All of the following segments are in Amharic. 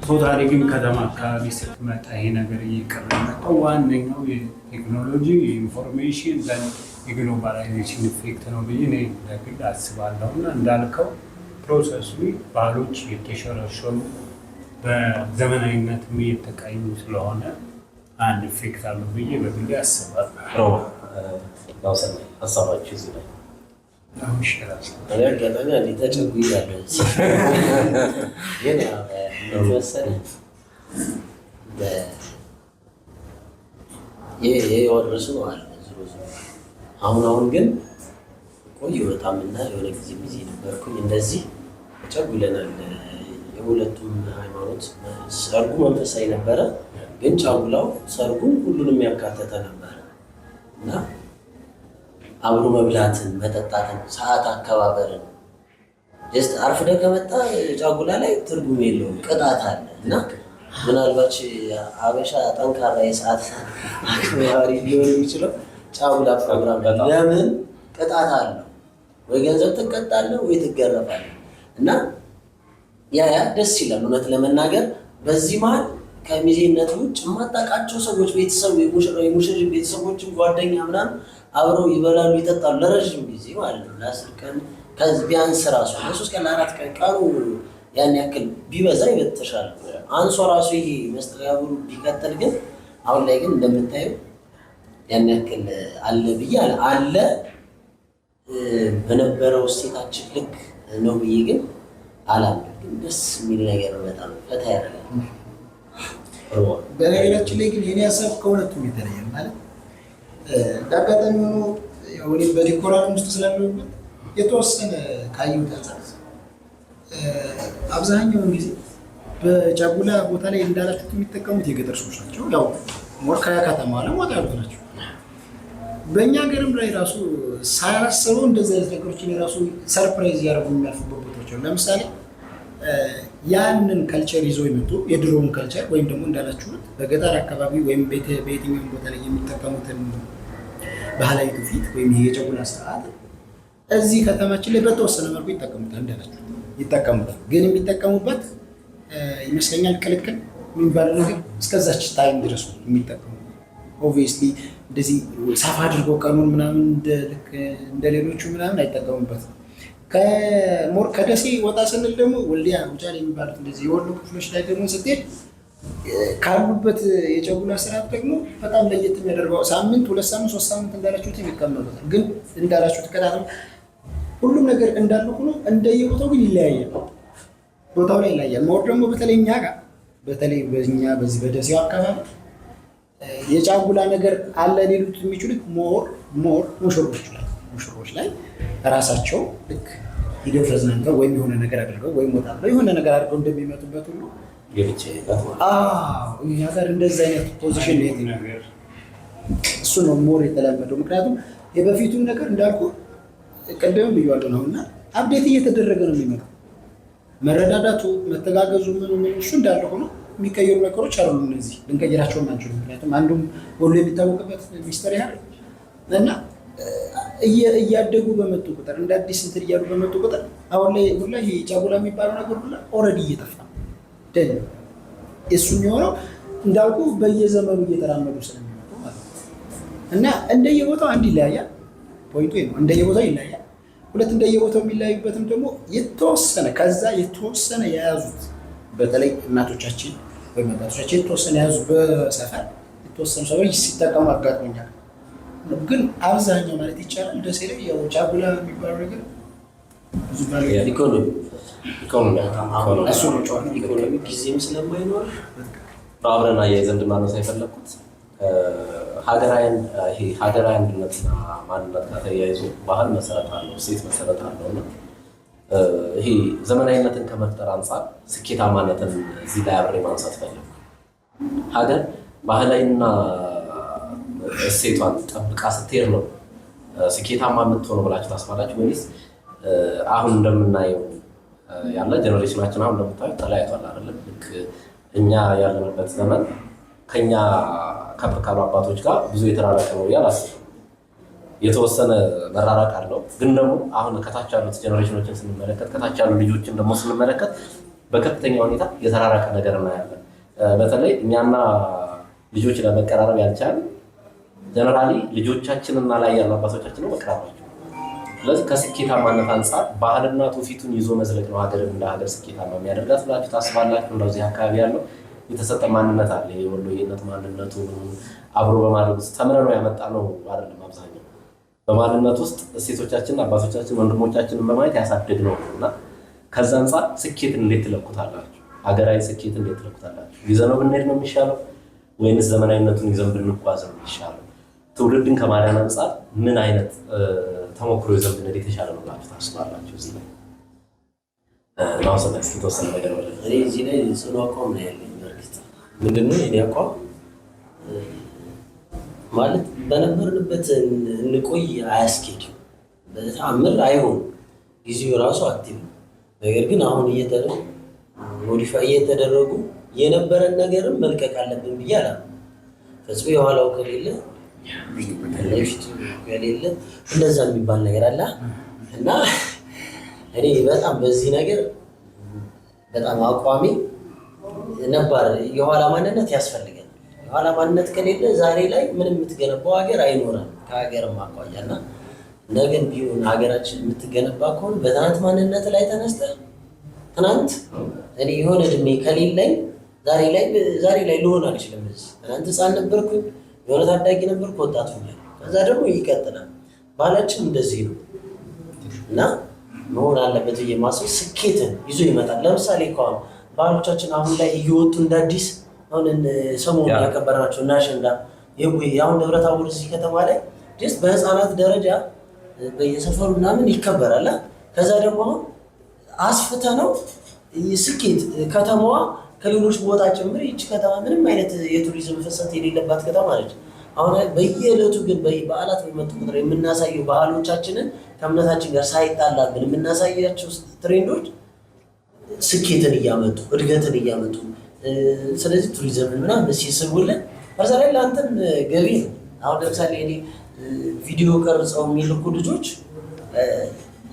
ቶታሊ ግን ከተማ አካባቢ ስትመጣ ይሄ ነገር እየቀረ መጣው። ዋነኛው የቴክኖሎጂ የኢንፎርሜሽን የግሎባላይዜሽን ኢፌክት ነው ብዬ እኔ ለግል አስባለሁ። እና እንዳልከው ፕሮሰሱ ባህሎች የተሸረሸሩ በዘመናዊነት እየተቃኙ ስለሆነ አንድ ኢፌክት አለው ብዬ በግል አስባለሁ። ሀሳባችሁ እዚህ ላይ አጋጣሚ አንዴ ተጨጉያለሁ ግን መሰለኝ የወረሱ ነው አለ አሁን ግን ቆይ በጣም እና የሆነ ጊዜ ነበርኩኝ እንደዚህ ተጨጉለናል። የሁለቱም ሃይማኖት ሰርጉ መንፈሳዊ ነበረ፣ ግን ጫጉላው ሰርጉን ሁሉንም ያካተተ ነበረ እና አብሮ መብላትን መጠጣትን ሰዓት አከባበርን ጀስት አርፍደህ ከመጣ ጫጉላ ላይ ትርጉም የለውም፣ ቅጣት አለ እና ምናልባት አበሻ ጠንካራ የሰዓት አክባሪ ሊሆን የሚችለው ጫጉላ ፕሮግራም ለምን ቅጣት አለው፣ ወይ ገንዘብ ትቀጣለህ ወይ ትገረፋለህ እና ያ ደስ ይላል። እውነት ለመናገር በዚህ መሀል ከሚዜነት ውጭ የማታውቃቸው ሰዎች ቤተሰብ የሙሽሪ ቤተሰቦችም ጓደኛ ምናምን አብረው ይበላሉ ይጠጣሉ ለረጅም ጊዜ ማለት ነው። ለ10 ቀን ቢያንስ ራሱ ለ3 ቀን ለ4 ቀን ቀኑ ያን ያክል ቢበዛ ይበተሻል አንሶ ራሱ ይሄ መስተጋብሩ ቢቀጥል ግን አሁን ላይ ግን እንደምታየው ያን ያክል አለ ብዬ አለ በነበረው ስቴታችን ልክ ነው ብዬ ግን አላምንም። ግን ደስ የሚል ነገር ነው፣ በጣም ፈታ ያደርጋል። በነገራችን ላይ ግን የኔ ሀሳብ ከሁለቱም የተለየ ማለት ዳጋታሚ ሆኖ ያው እኔ በዲኮራል ውስጥ ስላለሁበት የተወሰነ ካየሁት አንፃር አብዛኛውን ጊዜ በጫጉላ ቦታ ላይ እንዳላችሁት የሚጠቀሙት የገጠር ሰዎች ናቸው። ያው ሞርካያ ከተማ ላይ ወጣ ያሉት ናቸው። በእኛ ሀገርም ላይ ራሱ ሳያስበው እንደዚህ አይነት ነገሮችን የራሱ ሰርፕራይዝ ያደርጉ የሚያልፉበት ቦታዎች አሉ። ለምሳሌ ያንን ከልቸር ይዞ የመጡ የድሮውን ከልቸር ወይም ደግሞ እንዳላችሁት በገጠር አካባቢ ወይም በየትኛውም ቦታ ላይ የሚጠቀሙትን ባህላዊ ትውፊት ወይም ይሄ የጫጉላ ስርዓት እዚህ ከተማችን ላይ በተወሰነ መልኩ ይጠቀሙታል። እንዳላችሁት ይጠቀሙታል፣ ግን የሚጠቀሙበት ይመስለኛል ቅልቅል የሚባለው ነገር እስከዛች ታይም ድረስ ነው የሚጠቀሙ። ኦብቪየስሊ እንደዚህ ሰፋ አድርገው ቀኑን ምናምን እንደ ሌሎቹ ምናምን አይጠቀሙበትም። ከደሴ ወጣ ስንል ደግሞ ወልዲያ ውጫሌ የሚባሉት እንደዚህ የወሎ ክፍሎች ላይ ደግሞ ስትሄድ ካሉበት የጫጉላ ስርዓት ደግሞ በጣም ለየት የሚያደርገው ሳምንት 2 ሳምንት 3 ሳምንት እንዳላችሁት የሚቀመጡት ግን እንዳላችሁት ከታተም ሁሉም ነገር እንዳለ ሆኖ እንደየቦታው ግን ይለያያል። ቦታው ላይ ይለያያል። ሞር ደግሞ በተለይ እኛ ጋር በተለይ በእኛ በዚህ በደሴው አካባቢ የጫጉላ ነገር አለ ሊሉት የሚችሉት ሞር ሙሽሮች ላይ ራሳቸው ልክ ሂደው ተዝናንተው ወይም የሆነ ነገር አድርገው ወይም ወጣ ብለው የሆነ ነገር አድርገው እንደሚመጡበት ሁሉ እኛ ጋር እንደዚህ አይነት ፖዚሽን ነገር እሱ ነው ሞር የተለመደው። ምክንያቱም የበፊቱን ነገር እንዳልኩ ቀደም ብያለሁ ነውና አፕዴት እየተደረገ ነው የሚመጣው። መረዳዳቱ መተጋገዙ ምን እሱ እንዳለ ሆኖ የሚቀየሩ ነገሮች አሉ። እነዚህ ልንቀይራቸው አንችልም። ምክንያቱም አንዱም ወሎ የሚታወቅበት ሚስተር ያህል እና እያደጉ በመጡ ቁጥር እንደ አዲስ እንትን እያሉ በመጡ ቁጥር አሁን ላይ ሁላ ይሄ ጫጉላ የሚባለው ነገር ሁላ ኦልሬዲ እየጠፋ ደን እሱ የሚሆነው እንዳልኩ በየዘመኑ እየተራመዱ ስለሚመጡ ማለት ነው። እና እንደየቦታው አንድ ይለያያል። ፖይንቱ ነው እንደየቦታው ይለያያል። ሁለት እንደየቦታው የሚለያዩበትም ደግሞ የተወሰነ ከዛ የተወሰነ የያዙት በተለይ እናቶቻችን ወይም አባቶቻችን የተወሰነ የያዙ በሰፈር የተወሰኑ ሰዎች ሲጠቀሙ አጋጥሞኛል። ግን አብዛኛው ማለት ይቻላል ደሴ ላይ ያው ጫጉላ የሚባለው ነገር ብዙ ባለ ኢኮኖሚ ጊዜም ስለማይኖር አብረን አያይዘን እንድናነሳ የፈለኩት ሀገራዊ አንድነትና ማንነት ጋር ተያይዞ ባህል መሰረት አለው፣ ሴት መሰረት አለው እና ይሄ ዘመናዊነትን ከመፍጠር አንጻር ስኬታማነትን እዚህ ላይ አብሬ ማንሳት ፈለኩ። ሀገር ባህላዊና እሴቷን ጠብቃ ስትሄድ ነው ስኬታማ የምትሆነው ብላችሁ ታስባላችሁ? ወይስ አሁን እንደምናየው ያለ ጀነሬሽናችን አሁን እንደምታዩት ተለያይቷል አይደለም? ልክ እኛ ያለንበት ዘመን ከኛ ከፍ ካሉ አባቶች ጋር ብዙ የተራራቀ ነው ያላስብም። የተወሰነ መራራቅ አለው። ግን ደግሞ አሁን ከታች ያሉት ጀነሬሽኖችን ስንመለከት ከታች ያሉ ልጆችን ደግሞ ስንመለከት በከፍተኛ ሁኔታ የተራራቀ ነገር እናያለን። በተለይ እኛና ልጆች ለመቀራረብ ያልቻል ጀነራሊ ልጆቻችንና ላይ ያሉ አባቶቻችን ነው መቀራረባቸው። ስለዚህ ከስኬታማነት አንጻር ባህልና ትውፊቱን ይዞ መዝለቅ ነው ሀገርን እንደ ሀገር ስኬታማ የሚያደርጋት ብላችሁ ታስባላችሁ? እንደዚህ አካባቢ ያለው የተሰጠ ማንነት አለ። የወሎዬነት ማንነቱ አብሮ በማድረግ ውስጥ ተምረነው ያመጣ ነው አይደለም። አብዛኛው በማንነት ውስጥ እሴቶቻችን፣ አባቶቻችን፣ ወንድሞቻችንን በማየት ያሳደግ ነው እና ከዛ አንጻር ስኬትን እንዴት ትለኩታላችሁ? ሀገራዊ ስኬትን እንዴት ትለኩታላችሁ? ይዘነው ብንሄድ ነው የሚሻለው ወይንስ ዘመናዊነቱን ይዘን ብንጓዝ ነው የሚሻለው? ትውልድን ከማዳን አንጻር ምን አይነት ተሞክሮ ይዘን ብንሄድ የተሻለ ነው ብላችሁ ታስባላችሁ? እዚህ ላይ ማውሰድ እስኪ ተወሰነ ነገር ወለ እኔ እዚህ ላይ ጽኑ አቋም ነው ያለኝ። በርግጥ ምንድነው የኔ አቋም ማለት በነበርንበት እንቆይ አያስኬድም፣ በተአምር አይሆንም፣ ጊዜው ራሱ አትይም። ነገር ግን አሁን ሞዲፋይ እየተደረጉ የነበረን ነገርም መልቀቅ አለብን ብዬ አላምንም። ፈጽሞ የኋላው ከሌለ ለፊቱ ከሌለ እንደዛ የሚባል ነገር አለ እና እኔ በጣም በዚህ ነገር በጣም አቋሚ ነበር። የኋላ ማንነት ያስፈልጋል። የኋላ ማንነት ከሌለ ዛሬ ላይ ምንም የምትገነባው ሀገር አይኖርም ከሀገርም አኳያና ነገን ቢሆን ሀገራችን የምትገነባ ከሆነ በትናንት ማንነት ላይ ተነስተህ ትናንት እኔ የሆነ እድሜ ከሌለኝ ዛሬ ላይ ልሆን አልችልም። ትናንት ህፃን ነበርኩኝ፣ የሆነ ታዳጊ ነበርኩ፣ ወጣት ሆኛለሁ። ከዛ ደግሞ ይቀጥላል። ባህላችን እንደዚህ ነው እና መሆን አለበት ብዬ የማስበው ስኬትን ይዞ ይመጣል። ለምሳሌ ከሆነ ባህሎቻችን አሁን ላይ እየወጡ እንደ አዲስ አሁን ሰሞኑን ያከበርናቸው እና አሸንዳ አሁን ደብረ ታቦር እዚህ ከተማ ላይ በህፃናት ደረጃ በየሰፈሩ ምናምን ይከበራል። ከዛ ደግሞ አሁን አስፍተ ነው ስኬት ከተማዋ ከሌሎች ቦታ ጭምር ይህች ከተማ ምንም አይነት የቱሪዝም ፍሰት የሌለባት ከተማ ነች። አሁን በየዕለቱ ግን በዓላት በመጡ ቁጥር የምናሳየው ባህሎቻችንን ከእምነታችን ጋር ሳይጣላብን የምናሳያቸው ትሬንዶች ስኬትን እያመጡ እድገትን እያመጡ ስለዚህ ቱሪዝምን ምናምን ሲስቡልን በዛ ላይ ለአንተም ገቢ ነው። አሁን ለምሳሌ እኔ ቪዲዮ ቀርጸው የሚልኩ ልጆች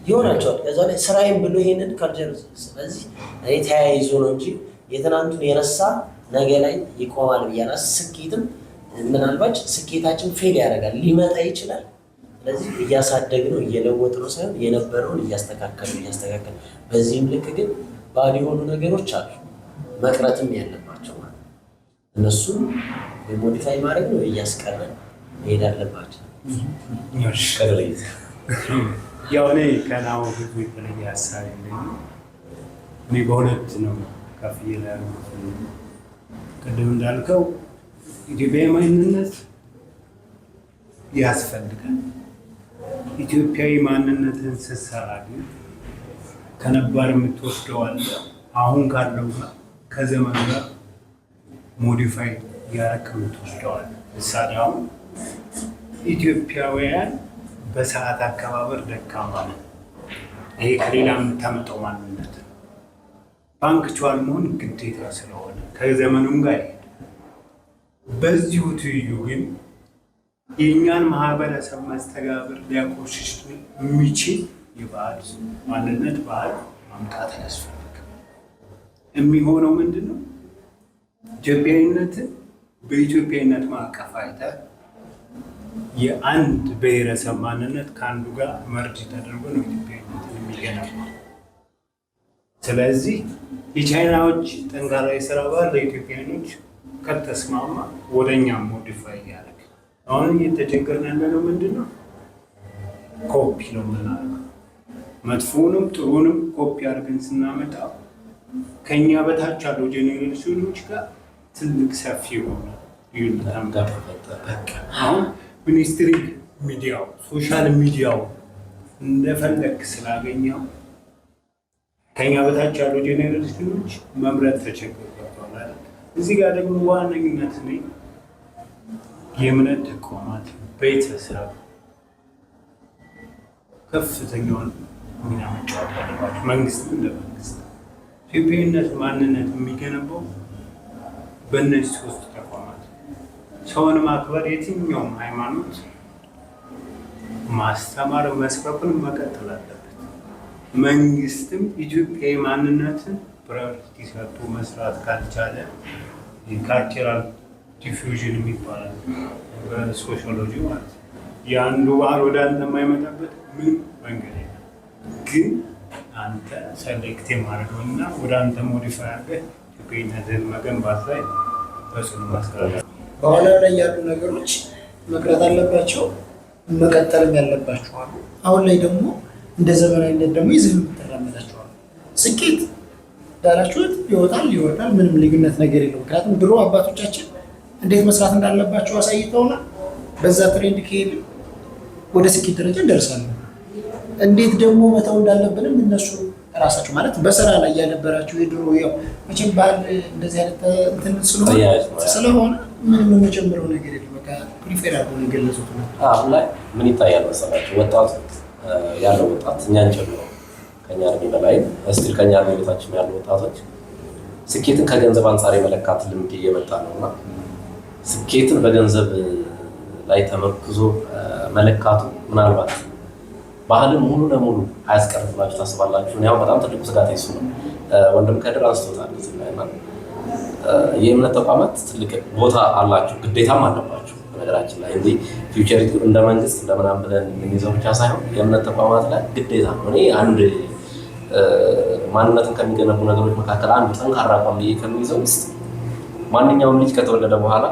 ይሆናቸዋል። ከዛ ላይ ስራዬን ብሎ ይሄንን ካልቸር ስለዚህ እኔ ተያይዞ ነው እንጂ የትናንቱን የረሳ ነገ ላይ ይቆማል ብያለሁ። ስኬትም ምናልባት ስኬታችን ፌል ያደርጋል ሊመጣ ይችላል። ስለዚህ እያሳደግነው እየለወጥነው ሳይሆን የነበረውን እያስተካከሉ በዚህም ልክ ግን ባድ የሆኑ ነገሮች አሉ መቅረትም ያለባቸው ማለት እነሱም ሞዲፋይ ማድረግ ነው እያስቀረን መሄድ አለባቸው። ያው እኔ ከናው ብዙ የተለየ ሀሳብ የለኝም። እኔ በሁለት ነው ከፍዬ ላይ ቅድም እንዳልከው ኢትዮጵያዊ ማንነት ያስፈልጋል። ኢትዮጵያዊ ማንነትን ስትሰራ ግን ከነባር የምትወስደው አለ አሁን ካለው ጋር ከዘመኑ ጋር ሞዲፋይ ያደረክ የምትወስደው አለ። ምሳሌ አሁን ኢትዮጵያውያን በሰዓት አከባበር ደካማ ነው። ይሄ ከሌላ የምታመጣው ማንነት ፓንክቹዋል መሆን ግዴታ ስለሆነ ከዘመኑም ጋር ይሄድ። በዚሁ ትይዩ ግን የእኛን ማህበረሰብ መስተጋብር ሊያቆሽሽ የሚችል የባህል ማንነት ባህል ማምጣት ያስፈልጋል። የሚሆነው ምንድን ነው? ኢትዮጵያዊነትን በኢትዮጵያዊነት ማዕቀፍ አይተህ የአንድ ብሔረሰብ ማንነት ከአንዱ ጋር መርጅ ተደርጎ ነው ኢትዮጵያዊነትን የሚገነባው። ስለዚህ የቻይናዎች ጠንካራ የስራ ባህል ለኢትዮጵያኖች ከተስማማ ወደኛም ሞዲፋይ ያደርግ። አሁን እየተቸገርን ያለነው ምንድን ነው? ኮፒ ነው የምናደርገው። መጥፎውንም ጥሩንም ኮፒ አድርገን ስናመጣ ከኛ በታች ያለው ጄኔሬሽኖች ጋር ትልቅ ሰፊ የሆነ ልዩነት አሁን ሚኒስትሪ ሚዲያው ሶሻል ሚዲያው እንደፈለግ ስላገኘው ከኛ በታች ያሉ ጄኔሬሽኖች መምረጥ ተቸግረዋል። እዚህ ጋር ደግሞ ዋነኝነት የእምነት ተቋማት፣ ቤተሰብ ከፍተኛውን ሚና መጫወት አለባቸው። መንግስትም እንደ መንግስት ኢትዮጵያዊነት ማንነት የሚገነባው በእነዚህ ሶስት ተቋማት ሰውን ማክበር፣ የትኛውም ሃይማኖት ማስተማር መስበኩን መቀጠል አለበት። መንግስትም ኢትዮጵያዊ ማንነትን ፕራዮሪቲ ሰጥቶ መስራት ካልቻለ የካልቸራል ዲፊውዥን የሚባላል በሶሺዮሎጂ ማለት ነው። የአንዱ ባህል ወደ አንተ የማይመጣበት ምንም መንገድ የለም። ግን አንተ ሰሌክት የማድረገው እና ወደ አንተ ሞዲፋይ አድርገህ ኢትዮጵያዊነትን መገንባት ላይ ተጽዕኖ ማስቀረት በኋላ ላይ ያሉ ነገሮች መቅረት አለባቸው፣ መቀጠልም ያለባቸው አሉ። አሁን ላይ ደግሞ እንደ ዘመናዊነት ደግሞ ይዘህ የምትራመዳቸው አሉ። ስኬት ዳራችሁት ይወጣል፣ ምንም ልዩነት ነገር የለው። ምክንያቱም ድሮ አባቶቻችን እንዴት መስራት እንዳለባቸው አሳይተውና በዛ ትሬንድ ከሄድ ወደ ስኬት ደረጃ እንደርሳለን። እንዴት ደግሞ መተው እንዳለብንም እነሱ ራሳቸው ማለት በስራ ላይ ያነበራቸው የድሮ ያው መቼም ባህል እንደዚህ አይነት እንትን ስለሆነ ምንም የምንጨምረው ነገር የለም። በቃ ፕሪፌር አድርገው የገለጹት ነው። አሁን ላይ ምን ይታያል መሰላችሁ? ወጣቱ ያለው ወጣት እኛን ጨምሮ ከኛ እድሜ በላይ እስቲል ከኛ እድሜ በታችም ያሉ ወጣቶች ስኬትን ከገንዘብ አንጻር የመለካት ልምድ እየመጣ ነውና ስኬትን በገንዘብ ላይ ተመርኩዞ መለካቱ ምናልባት ባህልን ሙሉ ለሙሉ አያስቀርላችሁ ታስባላችሁ? ያው በጣም ትልቁ ስጋት ይሱ ነው። ወንድም ከድር አንስቶታል። የእምነት ተቋማት ትልቅ ቦታ አላቸው፣ ግዴታም አለባቸው። በነገራችን ላይ እንዲህ ፊውቸሪቲ እንደ መንግስት እንደምናምን ብለን የምንይዘው ብቻ ሳይሆን የእምነት ተቋማት ላይ ግዴታ ነው። እኔ አንድ ማንነትን ከሚገነቡ ነገሮች መካከል አንዱ ጠንካራ አቋም ብዬ ከሚይዘው ውስጥ ማንኛውም ልጅ ከተወለደ በኋላ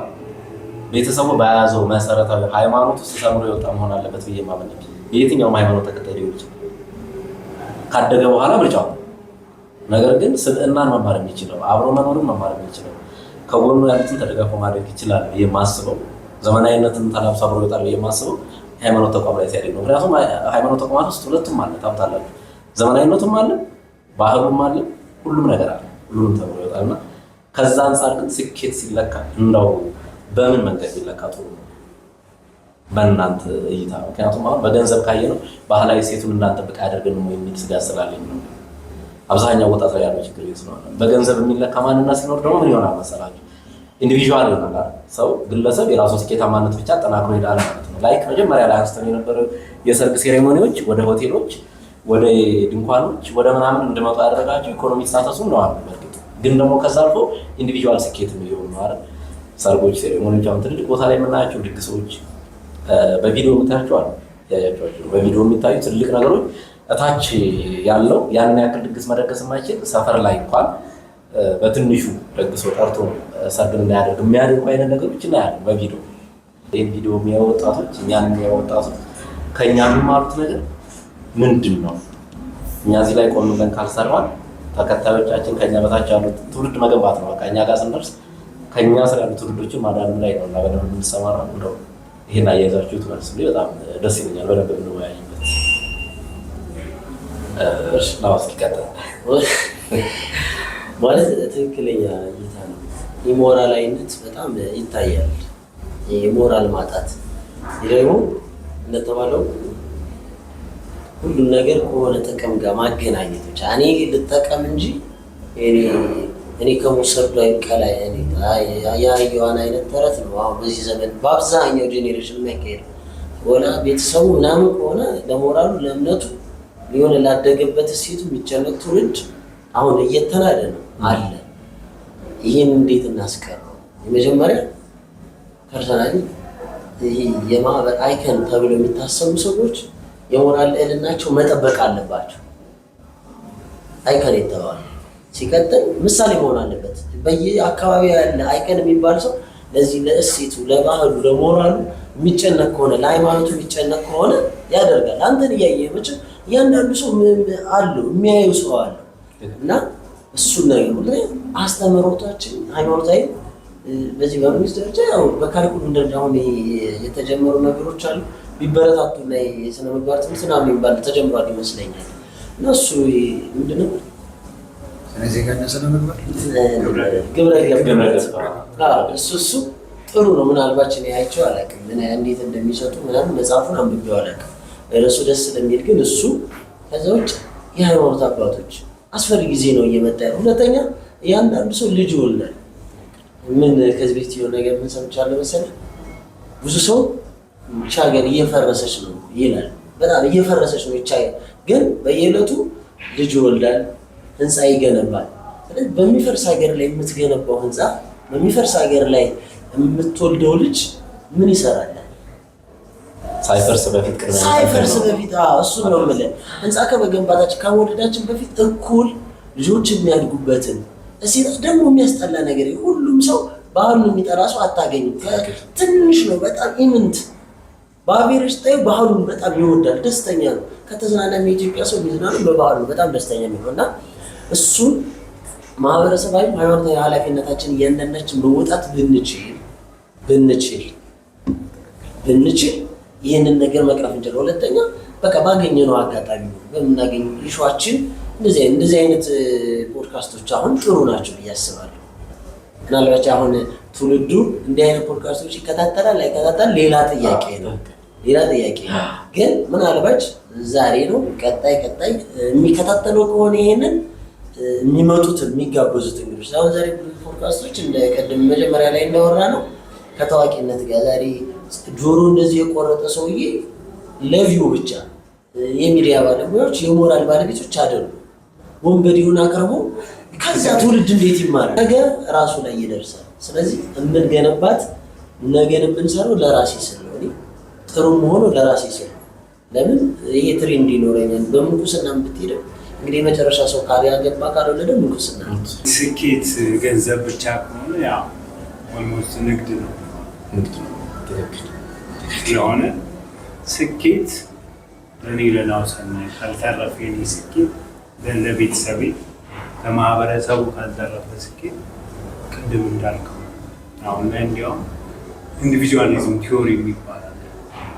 ቤተሰቡ በያዘው መሰረታዊ ሃይማኖት ውስጥ ተምሮ የወጣ መሆን አለበት ብዬ ማመን የትኛውም ሃይማኖት ተከታይ ሊሆን ይችላል። ካደገ በኋላ ምርጫው ነገር ግን ስብዕናን መማር የሚችለው አብሮ መኖርን መማር የሚችለው ከጎኑ ያሉትን ተደጋግፎ ማድረግ ይችላል ብዬ የማስበው ዘመናዊነትን ተላብሶ አብሮ ይወጣል ብዬ የማስበው ሃይማኖት ተቋም ላይ ሲያደግ ነው። ምክንያቱም ሃይማኖት ተቋማት ውስጥ ሁለቱም አለ፣ ታብታላችሁ። ዘመናዊነቱም አለ፣ ባህሉም አለ፣ ሁሉም ነገር አለ። ሁሉም ተብሎ ይወጣልና ከዛ አንጻር ግን ስኬት ሲለካ እንደው በምን መንገድ ይለካ ጥሩ ነው በእናንተ እይታ? ምክንያቱም አሁን በገንዘብ ካየ ነው ባህላዊ ሴቱን እንዳንጠብቅ ያደርገን ነው የሚል ስጋት ስላለኝ ነው። አብዛኛው ወጣት ላይ ያለው ችግር ይስነው በገንዘብ የሚለካ ማንነት ሲኖር ደግሞ ምን ይሆናል መሰላችሁ? ኢንዲቪጁዋል ይሆናል። ሰው ግለሰብ የራሱ ስኬታማነት ብቻ አጠናክሮ ይሄዳል ማለት ነው። ላይክ መጀመሪያ ላይ አንስተን የነበረው የሰርግ ሴሬሞኒዎች ወደ ሆቴሎች፣ ወደ ድንኳኖች፣ ወደ ምናምን እንድመጡ ያደረጋቸው ኢኮኖሚ ስታተሱ ነው አሉ። በርግጥ ግን ደግሞ ከዛ አልፎ ኢንዲቪጁዋል ስኬት የሚሆን ነው አይደል? ሰርጎች፣ ሴሬሞኒዎች፣ አሁን ትልቅ ቦታ ላይ የምናያቸው ድግሶች በቪዲዮ የምታያቸው አሉ። ያያቸዋቸው በቪዲዮ የሚታዩ ትልቅ ነገሮች እታች ያለው ያን ያክል ድግስ መደገስ የማይችል ሰፈር ላይ እንኳን በትንሹ ደግሶ ጠርቶ ሰርግን እንዳያደርግ የሚያደርጉ አይነት ነገሮች እናያለን በቪዲዮ። ይህን ቪዲዮ የሚያዩ ወጣቶች፣ እኛን የሚያዩ ወጣቶች ከእኛ የሚማሩት ነገር ምንድን ነው? እኛ እዚህ ላይ ቆም ብለን ካልሰራን ተከታዮቻችን ከእኛ በታች ያሉት ትውልድ መገንባት ነው። በቃ እኛ ጋር ስንደርስ ከእኛ ስር ያሉ ትውልዶችን ማዳን ላይ ነው እና በደንብ የምንሰማራ እንደው ይህን አያይዛችሁት መልስ በጣም ደስ ይለኛል። በደንብ እንወያይበት። እስኪ ቀጥል። ማለት ትክክለኛ እይታ ነው። የሞራላዊነት በጣም ይታያል። የሞራል ማጣት ደግሞ እንደተባለው ሁሉም ነገር ከሆነ ጥቅም ጋር ማገናኘት ብቻ እኔ ልጠቀም እንጂ እኔ ከመውሰዱ አይቀላይ ያየዋን አይነት ተረት ነው። አሁን በዚህ ዘመን በአብዛኛው ጄኔሬሽን የሚያካሄደው ወላ ቤተሰቡ ምናምን ከሆነ ለሞራሉ ለእምነቱ ሊሆን ላደገበት እሴቱ የሚጨነቅ ትውልድ አሁን እየተናደ ነው አለ። ይህን እንዴት እናስቀረው? የመጀመሪያ ፐርሰናሊ የማህበር አይከን ተብሎ የሚታሰቡ ሰዎች የሞራል ልዕልናቸው መጠበቅ አለባቸው። አይከን የተባሉ ሲቀጥል ምሳሌ መሆን አለበት። በየአካባቢ ያለ አይከን የሚባል ሰው ለዚህ ለእሴቱ፣ ለባህሉ፣ ለሞራሉ የሚጨነቅ ከሆነ ለሃይማኖቱ የሚጨነቅ ከሆነ ያደርጋል። አንተን እያየ መቼም እያንዳንዱ ሰው አለው የሚያየው ሰው አለው እና እሱን ነገር ሁሉ አስተምህሮታችን ሃይማኖታዊ በዚህ በመንግስት ደረጃ ያው በካሪኩለም ደረጃ አሁን የተጀመሩ ነገሮች አሉ። ቢበረታቱ ላይ የስነ ምግባር ትምህርት ምናምን የሚባል ተጀምሯል ይመስለኛል። እና እሱ ምንድነው ስለዚህ ጋር ስነ ምግባር ግብረ ገብ እሱ ጥሩ ነው። ምናልባት እኔ አይቼው አላውቅም እንዴት እንደሚሰጡ ምናምን መጽሐፉን አንብቤው አላውቅም። እሱ ደስ ስለሚል ግን እሱ ከዛ ውጭ የሃይማኖት አባቶች አስፈሪ ጊዜ ነው እየመጣ ያለው። ሁለተኛ እያንዳንዱ ሰው ልጅ ይወልዳል። ምን ከዚህ በፊት የሆነ ነገር ምን ሰምቻለሁ መሰለህ? ብዙ ሰው ይህች ሀገር እየፈረሰች ነው ይላል። በጣም እየፈረሰች ነው ይህች ሀገር፣ ግን በየዕለቱ ልጅ ይወልዳል፣ ህንፃ ይገነባል። ስለዚህ በሚፈርስ ሀገር ላይ የምትገነባው ህንፃ፣ በሚፈርስ ሀገር ላይ የምትወልደው ልጅ ምን ይሰራል? ሳይፈርስ በፊት ሳይፈርስ በፊት እሱ ነው የምልህ። ህንፃ ከመገንባታችን ከመውለዳችን በፊት እኩል ልጆች የሚያድጉበትን ደግሞ የሚያስጠላ ነገር ሁሉም ሰው ባህሉን የሚጠላ ሰው አታገኝም። ትንሽ ነው በጣም ኢምንት በአቬሬጅ ስታይ ባህሉን በጣም ይወዳል፣ ደስተኛ ነው። ከተዝናና የኢትዮጵያ ሰው የሚዝናኑ በባህሉ በጣም ደስተኛ ነው እና እሱን ማህበረሰባዊ ሃይማኖታዊ ኃላፊነታችን እያንዳንዳችን መወጣት ብንችል ይህንን ነገር መቅረፍ እንችላለን። ሁለተኛ በቃ ባገኘነው አጋጣሚ በምናገኘው ኢሹዋችን እንደዚህ አይነት ፖድካስቶች አሁን ጥሩ ናቸው ብዬ አስባለሁ። ምናልባት አሁን ትውልዱ እንዲህ አይነት ፖድካስቶች ይከታተላል አይከታተል ሌላ ጥያቄ ነው። ግን ምናልባት ዛሬ ነው ቀጣይ የሚከታተለው ከሆነ ይሄንን የሚመጡትን የሚጋበዙት እንግዲህ አሁን ዛሬ ፖድካስቶች እንደ ቀደም መጀመሪያ ላይ እንዳወራ ነው ከታዋቂነት ጋር ዛሬ ጆሮ እንደዚህ የቆረጠ ሰውዬ ለቪው ብቻ የሚዲያ ባለሙያዎች የሞራል ባለቤቶች አይደሉም። ወንበዴውን አቅርቦ ከዛ ትውልድ እንዴት ይማራል? ነገ ራሱ ላይ ይደርሳል። ስለዚህ የምንገነባት ነገን የምንሰራው ለራሴ ስለሆነ ጥሩ መሆኑ ለራሴ ስለሆነ ለምን ይሄ ትሬንድ ይኖረኛል። በምንኩስና ብትሄደው እንግዲህ የመጨረሻ ሰው ካልያገባ ካልወለደ ምንኩስና ስኬት ገንዘብ ብቻ ከሆነ ያው ኦልሞስት ንግድ ነው ስለሆነ ስኬት ለእኔ ለናውሰናይ ካልተረፈ የኔ ስኬት ለቤተሰቤ ለማህበረሰቡ ካልተረፈ ስኬት ቅድም እንዳልከው አሁን ላይ እንዲያውም ኢንዲቪጁዋሊዝም ቲዮሪ የሚባላል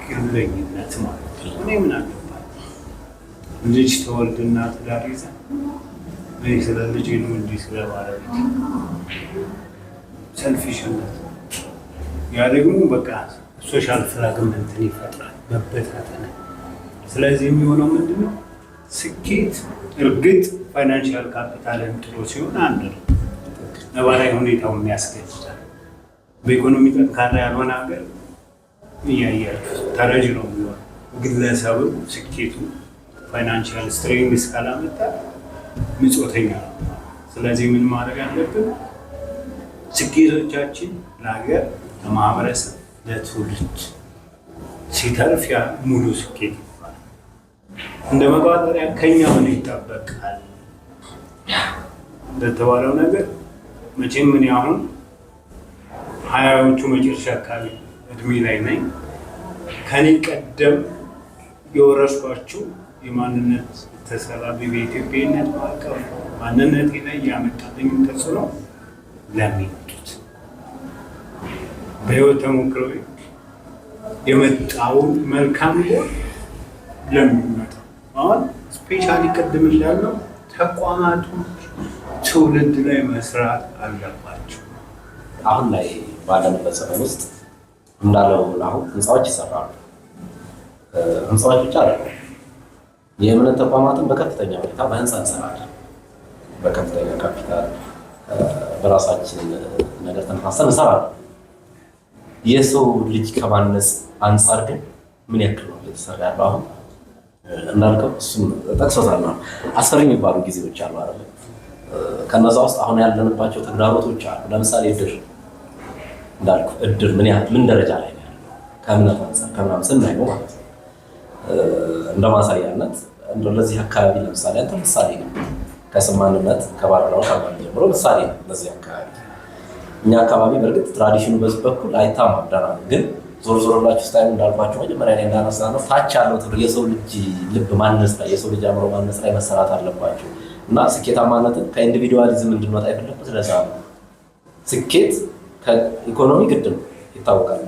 ግለኝነት ማለት ነው። እኔ ምን አገባኝ ልጅ ተወልድና ትዳር ይዘህ እኔ ስለ ልጅ ነው እንጂ ስለ ባለቤት ሰልፊሽነት ያ ደግሞ በቃ ሶሻል ፍራግመንትን ይፈጥራል፣ መበታተን። ስለዚህ የሚሆነው ምንድነው? ስኬት እርግጥ ፋይናንሻል ካፒታልን ጥሩ ሲሆን አንድ ነው፣ ነባራዊ ሁኔታውን ያስገድዳል። በኢኮኖሚ ጠንካራ ያልሆነ ሀገር እያያችሁ ተረጅ ነው የሚሆነው። ግለሰብም ስኬቱ ፋይናንሻል ስትሬንግስ ካላመጣ ምጾተኛ ነው። ስለዚህ ምን ማድረግ አለብን? ስኬቶቻችን ለሀገር፣ ለማህበረሰብ፣ ለትውልድ ሲተርፍ ያ ሙሉ ስኬት ይባላል። እንደ መቋጠሪያ ከኛ ምን ይጠበቃል እንደተባለው ነገር መቼም ምን አሁን ሀያዎቹ መጨረሻ አካባቢ እድሜ ላይ ነኝ። ከኔ ቀደም የወረስኳቸው የማንነት ተሰራቢ በኢትዮጵያዊነት ማዕቀፍ ማንነቴ ላይ ያመጣልኝ ተጽዕኖ ለሚመጡት በህይወት ተሞክሮ የመጣውን መልካም ጎን ለሚመጣው አሁን ስፔሻሊ ቅድም እንዳለው ተቋማቶች ትውልድ ላይ መስራት አለባቸው። አሁን ላይ ባለንበት ዘመን ውስጥ እንዳለው አሁን ህንፃዎች ይሰራሉ። ህንፃዎች ብቻ አይደለም፣ የእምነት ተቋማትን በከፍተኛ ሁኔታ በህንፃ እንሰራለን። በከፍተኛ ካፒታል በራሳችን ነገር ተነሳስተን እንሰራለን። የሰው ልጅ ከማነጽ አንጻር ግን ምን ያክል ነው እየተሰራ ያለው? አሁን እንዳልከው እሱም ጠቅሶታል ነው። አስፈሪ የሚባሉ ጊዜዎች አሉ አይደል? ከነዛ ውስጥ አሁን ያለንባቸው ተግዳሮቶች አሉ። ለምሳሌ እድር እንዳልከው እድር ምን ደረጃ ላይ ነው ያለው? ከእምነት አንጻር ከምናምን ስናይ ነው ማለት ነው። እንደ ማሳያነት ለዚህ አካባቢ ለምሳሌ አንተ ምሳሌ ነው። ከስማንነት ከባህላው ከማን ጀምሮ ምሳሌ ነው ለዚህ አካባቢ። እኛ አካባቢ በእርግጥ ትራዲሽኑ በዚህ በኩል አይታማም ደህና ነው፣ ግን ዞር ዞርላችሁ ስታይሉ እንዳልኳቸው መጀመሪያ ላይ እንዳነሳ ነው ታች ያለው የሰው ልጅ ልብ ማነጽ ላይ የሰው ልጅ አእምሮ ማነጽ ላይ መሰራት አለባቸው እና ስኬታማነትን ከኢንዲቪዱዋሊዝም እንድንወጣ የፈለኩት ለዛ ነው። ስኬት ከኢኮኖሚ ግድ ነው ይታወቃል።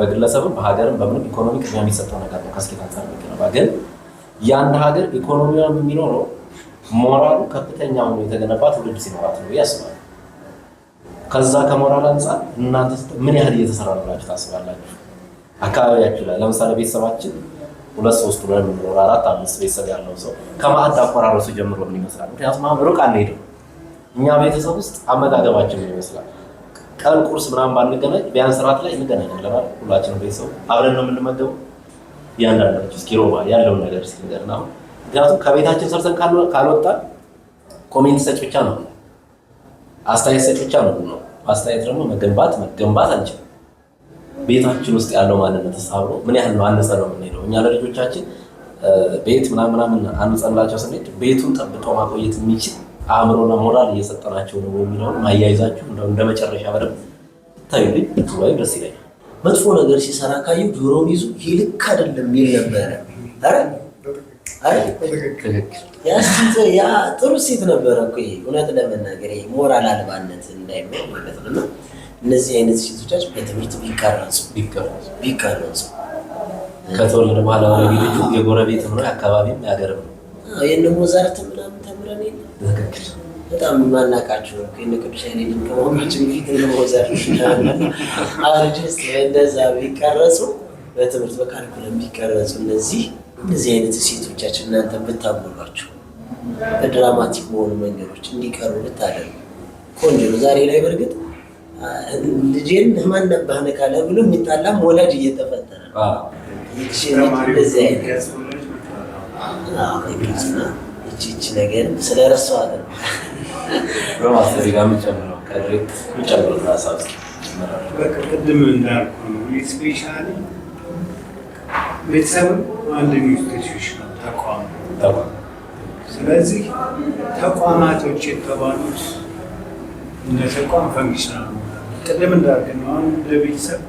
በግለሰብም በሀገርም በምንም ኢኮኖሚ ቅድሚያ የሚሰጠው ነገር ነው ከስኬት አንጻር የሚገነባ። ግን የአንድ ሀገር ኢኮኖሚዋን የሚኖረው ሞራሉ ከፍተኛ ሆኖ የተገነባ ትውልድ ሲኖራት ነው ያስባል። ከዛ ከሞራል አንጻር እናንተ ምን ያህል እየተሰራ ነው ብላችሁ ታስባላችሁ? አካባቢያችሁ ላይ ለምሳሌ ቤተሰባችን 2 3 ብለን የምንኖር 4 5 ቤተሰብ ያለው ሰው ከማዕድ አቆራረሱ ጀምሮ ምን ይመስላል? ምክንያቱም አሁን ሩቅ አንሄድም። እኛ ቤተሰብ ውስጥ አመጋገባችን ምን ይመስላል? ቀን ቁርስ ምናምን ባንገናኝ ቢያንስ ራት ላይ እንገናኛለን አይደል? ሁላችንም ቤተሰብ አብረን ነው የምንመገበው። እያንዳንዳችሁ እስኪ ሮባ ያለውን ነገር እስኪ ንገረን። አሁን ምክንያቱም ከቤታችን ሰርተን ካልወጣን ኮሜንት ሰጭ ብቻ ነው፣ አስተያየት ሰጭ ብቻ ነው። አስተያየት ደግሞ መገንባት አንችልም። ቤታችን ውስጥ ያለው ማንነት ተሳብሮ ምን ያህል ነው አንጸ ነው የምንሄደው። እኛ ለልጆቻችን ቤት ምናምን አንጸላቸው ስንሄድ ቤቱን ጠብቆ ማቆየት የሚችል አእምሮና ሞራል እየሰጠናቸው ነው የሚለውን ማያይዛችሁ እንደ መጨረሻ በደንብ ታዩልኝ ወይ ደስ ይለኛል። መጥፎ ነገር ሲሰራ ካዩ ጆሮውን ይዙ ይልክ አይደለም የሚል ነበረ። ያ ጥሩ ሴት ነበረ እኮ ይሄ እውነት ለመናገር ይሄ ሞራል አልባነት እንዳይኖር ማለት ነው። እነዚህ አይነት ሴቶች በትምህርት ቢቀረጹ ከተወለደ በኋላ ወደ ልጁ የጎረቤት ነው የአካባቢም ያገርም ነው። የእነ ሞዛርት ምናምን ተምረን በጣም የማናውቃቸው የእነ ቅዱስ ያሬድን ከማወቃችን በፊት እነ ሞዛርት አርጅስ እንደዛ ቢቀረጹ በትምህርት በካሪኩለም ቢቀረጹ እነዚህ አይነት ሴቶቻችን እናንተ ብታጎሏቸው በድራማቲክ በሆኑ መንገዶች እንዲቀሩ ብታደርጉ ቆንጆ ነው። ዛሬ ላይ በእርግጥ ልጄን ማን ነባህ ካለ ብሎ የሚጣላም ወላጅ እየተፈጠረ ነው። እንደዚህ አይነት ይቺ ነገር ስለረሳኋት ነው። በማስተሪ ጋር የምጨምረው ሀሳብ ቅድም እንዳልኩ ነው። ስፔሻሊ ቤተሰብ አንድ ኢንስቲትዩሽን ተቋም። ስለዚህ ተቋማቶች የተባሉት እንደ ተቋም ፈንክሽናል ነው። ቅድም እንዳልክ ነው። አሁን እንደ ቤተሰብ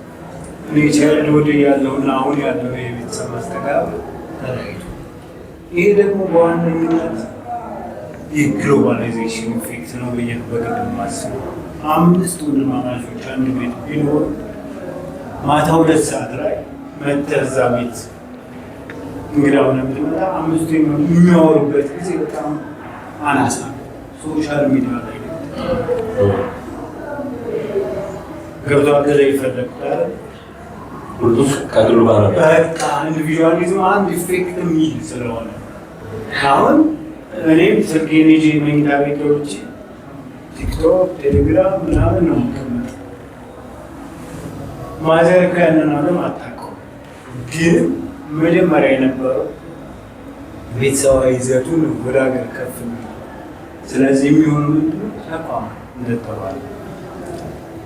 እኔ ቻይልድ ወደ ያለውና አሁን ያለው የቤተሰብ ማስተጋበር ተለያይቶ፣ ይሄ ደግሞ በዋነኝነት የግሎባላይዜሽን ኢፌክት ነው ብዬ በቅድም ማስበው። 5 ወንድማማቾች አንድ ቤት ቢኖር ማታ 2 ሰዓት ላይ መተህ እዛ ቤት እንግዳ ሆነ ብትመጣ 5 የሚያወሩበት ጊዜ በጣም አናሳ ነው። ሶሻል ሚዲያ ላይ ገብተዋል። ከዛ ይፈለጉታል ከግሉ ጋር ነው በቃ ኢንዲቪዥዋሊዝም አንድ ኢፌክት የሚል ስለሆነ አሁን እኔም ስልኬን ይዤ መኝታ ቤት ገብቼ ቲክቶክ፣ ቴሌግራም ምናምን ነው የምቀመጠው። ማዘር ያንን ዓለም አታውቀውም፣ ግን መጀመሪያ የነበረው ቤተሰባዊ ይዘቱን ወደ ሀገር ከፍ የሚል ስለዚህ የሚሆኑ ምንድን ነው ተቋም እንደተባለ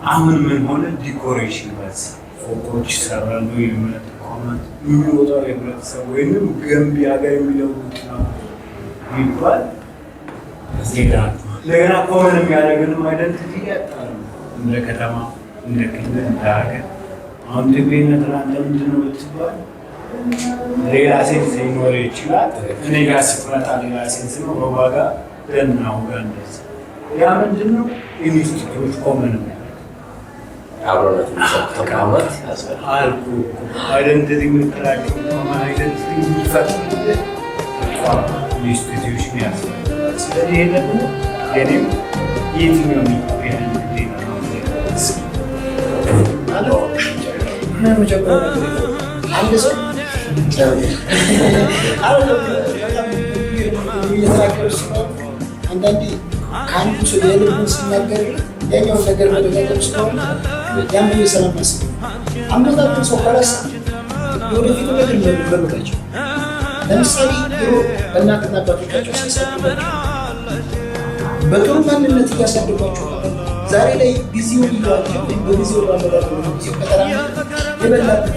አሁን ምን ሆነ? ዲኮሬሽን በዛ ፎቆች ይሰራሉ። የእምነት ተቋማት የሚወጣው የህብረተሰብ ወይም ገንቢ ሀገር የሚለውጥ ነው የሚባል እንደገና ኮመን የሚያደርግንም አይደንቲቲ ያጣሉ። እንደ ከተማ፣ እንደ ክልል፣ እንደ ሀገር አሁን ትግሬነት ላንተ ምንድን ነው ብትባል ሌላ ሴንስ ሊኖር ይችላል። እኔ ጋር ስትመጣ ሌላ ሴንስ ነው። በዋጋ ደናው ጋር እንደዚህ ያ ምንድን ነው ኢንስቲትዩት ኮመን ነው አብሮነት ተቋማት ያስፈልጋል። አይደንቲቲ የምትላቸው አይደንቲቲ የሚፈጥር ኢንስቲትዩሽን ያስፈልጋል። ስለዚህ ይሄ ደግሞ የኔም የትኛው አይደንቲቲ ነው አንድ ሰው አንዳንዴ ከአንዱ ሰው የልቡን ሲናገር ያኛውን ነገር መደጋገም ስለሆነ ያን ሰላም መስል አመጣጡን ሰው ካላሳ ወደፊት ነገር እንደሚፈልጋቸው ለምሳሌ ድሮ በእናትና አባቶቻቸው ሲያሳድጓቸው በጥሩ ማንነት እያሳደጓቸው ዛሬ ላይ ጊዜውን እያቸው በጊዜው ባመዳቸው ጊዜው ከተራ የበላበት